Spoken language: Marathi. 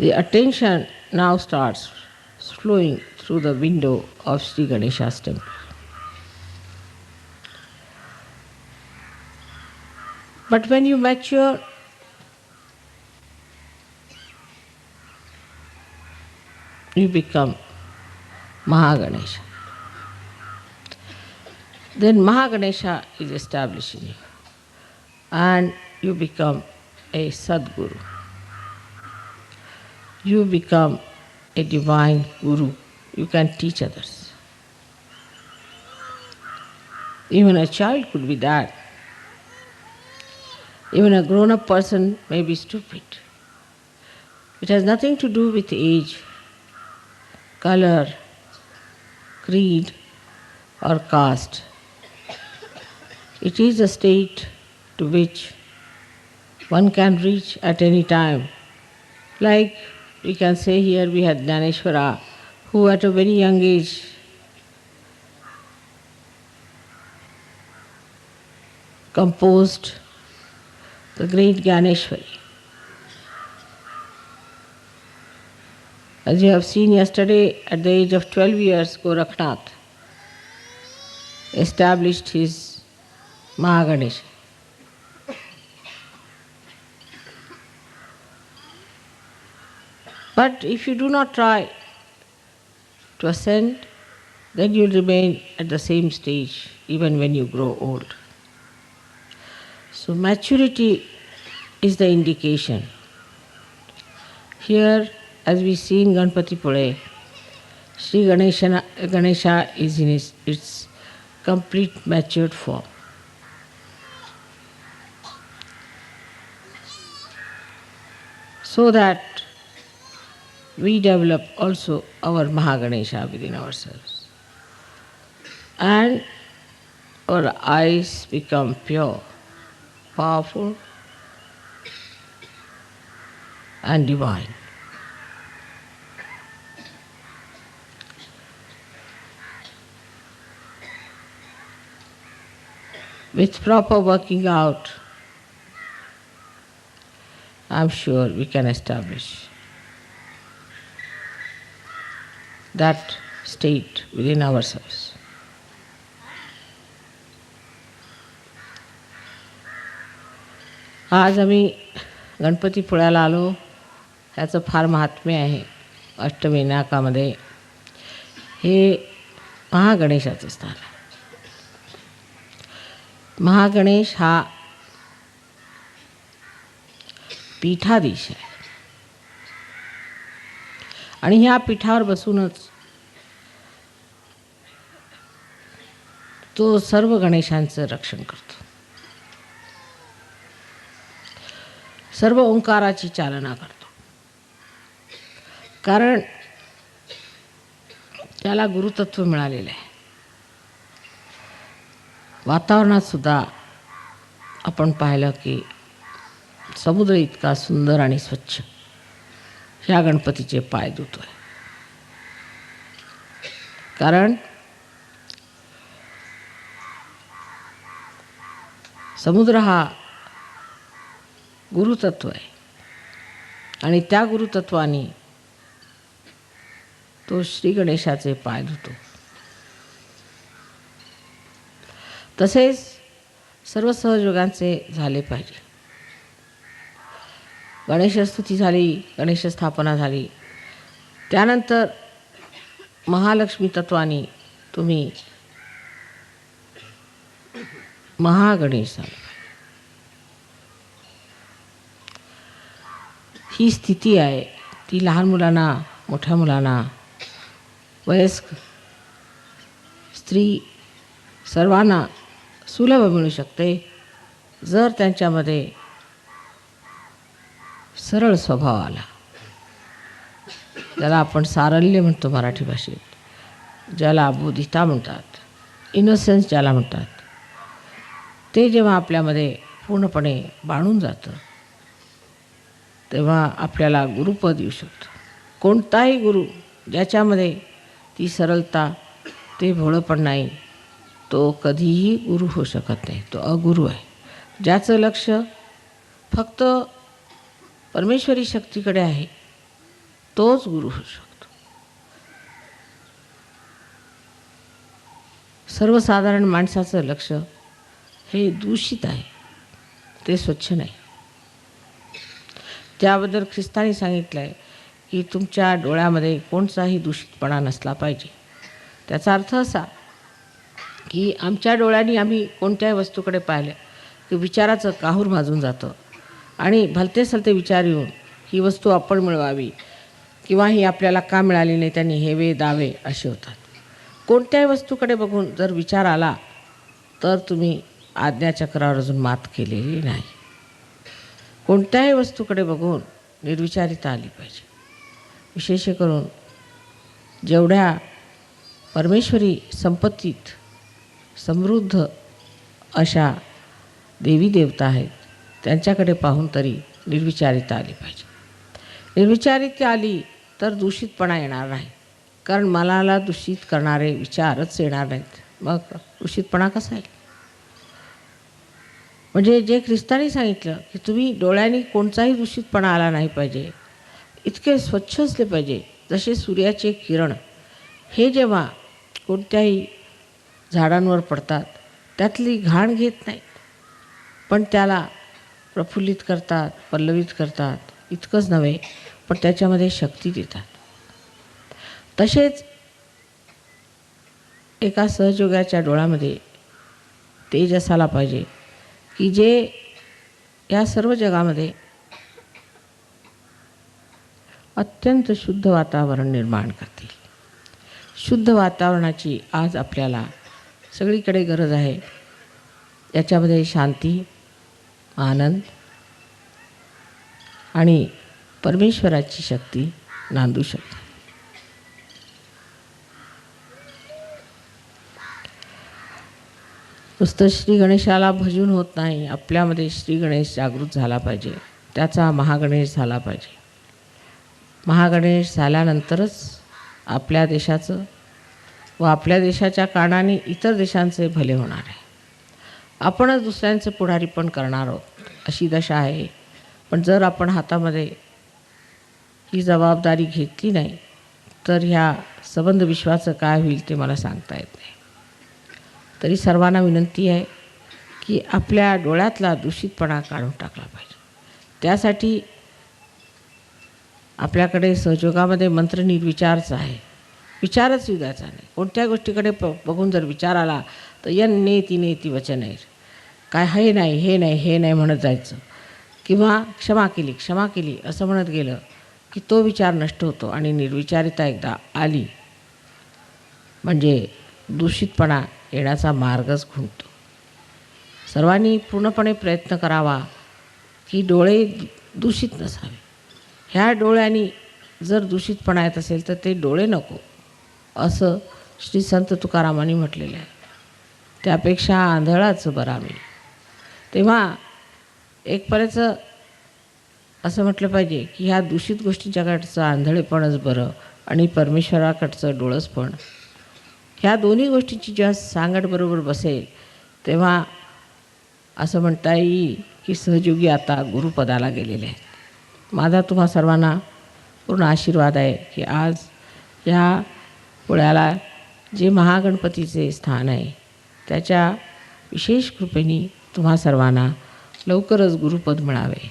The attention now starts flowing through the window of Sri Ganesha's temple. But when you mature, you become Mahaganesha. Then Mahaganesha is established in you, and you become a Sadguru. You become a divine Guru. You can teach others. Even a child could be that. Even a grown-up person may be stupid. It has nothing to do with age, color, creed, or caste. It is a state to which one can reach at any time. Like we can say here we had Jnaneshwara, who at a very young age composed the great Gyaneshwari. As you have seen yesterday, at the age of 12 years, Gorakhnath established his Mahaganesha. But if you do not try to ascend, then you will remain at the same stage even when you grow old. So maturity is the indication. Here, as we see in Ganpati Pule, Sri Ganesha is in its complete matured form. So that we develop also our Mahaganesha within ourselves. And our eyes become pure, powerful, and divine. With proper working out, I am sure we can establish that state within ourselves. आज आम्ही गणपती पुळ्याला आलो, त्याचं फार महात्म्य आहे. अष्टविनायकामध्ये हे महागणेशाचं स्थान आहे. महागणेश हा पीठाधीश आहे आणि ह्या पीठावर बसूनच तो सर्व गणेशांचं रक्षण करतो. सर्व ओंकाराची चालना करतो. कारण त्याला गुरुतत्व मिळालेलं आहे. वातावरणात सुद्धा आपण पाहिलं की समुद्र इतका सुंदर आणि स्वच्छ ह्या गणपतीचे पाय धुतोय. कारण समुद्र हा गुरुतत्व आहे आणि त्या गुरुतत्वाने तो श्री गणेशाचे पाय धुतो. तसेच सर्व सहयोगांचे झाले पाहिजे. गणेशस्तुती झाली, गणेश स्थापना झाली, त्यानंतर महालक्ष्मी तत्वाने तुम्ही महागणेश झाला. ही स्थिती आहे ती लहान मुलांना, मोठ्या मुलांना, वयस्क स्त्री सर्वांना सुलभ मिळू शकते जर त्यांच्यामध्ये सरळ स्वभाव आला. ज्याला आपण सारल्य म्हणतो मराठी भाषेत, ज्याला बोधिता म्हणतात, इनोसेन्स ज्याला म्हणतात, ते जेव्हा आपल्यामध्ये पूर्णपणे बाणून जातं तेव्हा आपल्याला गुरुपद येऊ शकतं. कोणताही गुरु ज्याच्यामध्ये ती सरलता, ते भोळेपण नाही, तो कधीही गुरु होऊ शकत नाही. तो अगुरू आहे. ज्याचं लक्ष फक्त परमेश्वरी शक्तीकडे आहे तोच गुरु होऊ शकतो. सर्वसाधारण माणसाचं लक्ष हे दूषित आहे, ते स्वच्छ नाही. त्याबद्दल ख्रिस्तानी सांगितलं आहे की तुमच्या डोळ्यामध्ये कोणताही दूषितपणा नसला पाहिजे. त्याचा अर्थ असा की आमच्या डोळ्यांनी आम्ही कोणत्याही वस्तूकडे पाहिलं की विचाराचं काहूर भाजून जातं आणि भलते सलते विचार येऊन ही वस्तू आपण मिळवावी किंवा ही आपल्याला का मिळाली नाही, त्यांनी हेवे दावे असे होतात. कोणत्याही वस्तूकडे बघून जर विचार आला तर तुम्ही आज्ञाचक्रावर अजून मात केलेली नाही. कोणत्याही वस्तूकडे बघून निर्विचारिता आली पाहिजे. विशेष करून जेवढ्या परमेश्वरी संपत्तीत समृद्ध अशा देवी देवता आहेत त्यांच्याकडे पाहून तरी निर्विचारिता आली पाहिजे. निर्विचारिता आली तर दूषितपणा येणार नाही, कारण मनाला दूषित करणारे विचारच येणार नाहीत. मग दूषितपणा कसा येईल? म्हणजे जे ख्रिस्तानी सांगितलं की तुम्ही डोळ्यांनी कोणताही दूषितपणा आला नाही पाहिजे, इतके स्वच्छ असले पाहिजे जसे सूर्याचे किरण हे जेव्हा कोणत्याही झाडांवर पडतात त्यातली घाण घेत नाहीत, पण त्याला प्रफुल्लित करतात, पल्लवित करतात. इतकंच नव्हे, पण त्याच्यामध्ये शक्ती देतात. तसेच एका सहयोगाच्या डोळ्यामध्ये तेज असायला पाहिजे की जे या सर्व जगामध्ये अत्यंत शुद्ध वातावरण निर्माण करतील. शुद्ध वातावरणाची आज आपल्याला सगळीकडे गरज आहे. याच्यामध्ये शांती, आनंद आणि परमेश्वराची शक्ती नांदू शकते. नुसतं श्री गणेशाला भजून होत नाही, आपल्यामध्ये श्री गणेश जागृत झाला पाहिजे. त्याचा महागणेश झाला पाहिजे. महागणेश झाल्यानंतरच आपल्या देशाचं व आपल्या देशाच्या कारणाने इतर देशांचे भले होणार आहे. आपणच दुसऱ्यांचे पुढारीपण करणार आहोत अशी दशा आहे. पण जर आपण हातामध्ये ही जबाबदारी घेतली नाही तर ह्या संबंध विश्वाचं काय होईल ते मला सांगता येत नाही. तरी सर्वांना विनंती आहे की आपल्या डोळ्यातला दूषितपणा काढून टाकला पाहिजे. त्यासाठी आपल्याकडे सहयोगामध्ये मंत्र निर्विचारचा आहे. विचारच येऊ द्यायचा नाही. कोणत्या गोष्टीकडे बघून जर विचार आला तर नेती नेती वचन आहे, काय हे नाही हे नाही हे नाही म्हणत जायचं, किंवा क्षमा केली असं म्हणत गेलं की तो विचार नष्ट होतो आणि निर्विचारिता एकदा आली म्हणजे दूषितपणा येण्याचा मार्गच खुंटतो. सर्वांनी पूर्णपणे प्रयत्न करावा की डोळे दूषित नसावे. ह्या डोळ्यांनी जर दूषितपणा येत असेल तर ते डोळे नको असं श्री संत तुकारामांनी म्हटलेलं आहे. त्यापेक्षा आंधळाचं बरावे. तेव्हा एक परेचं असं म्हटलं पाहिजे की ह्या दूषित गोष्टींच्याकडचं आंधळेपणच बरं आणि परमेश्वराकडचं डोळस पण. ह्या दोन्ही गोष्टींची जेव्हा सांगड बरोबर बसेल तेव्हा असं म्हणता येईल की सहयोगी आता गुरुपदाला गेलेले आहेत. माझा तुम्हा सर्वांना पूर्ण आशीर्वाद आहे की आज या पुण्याला जे महागणपतीचे स्थान आहे त्याच्या विशेष कृपेने तुम्हा सर्वांना लवकरच गुरुपद मिळावे.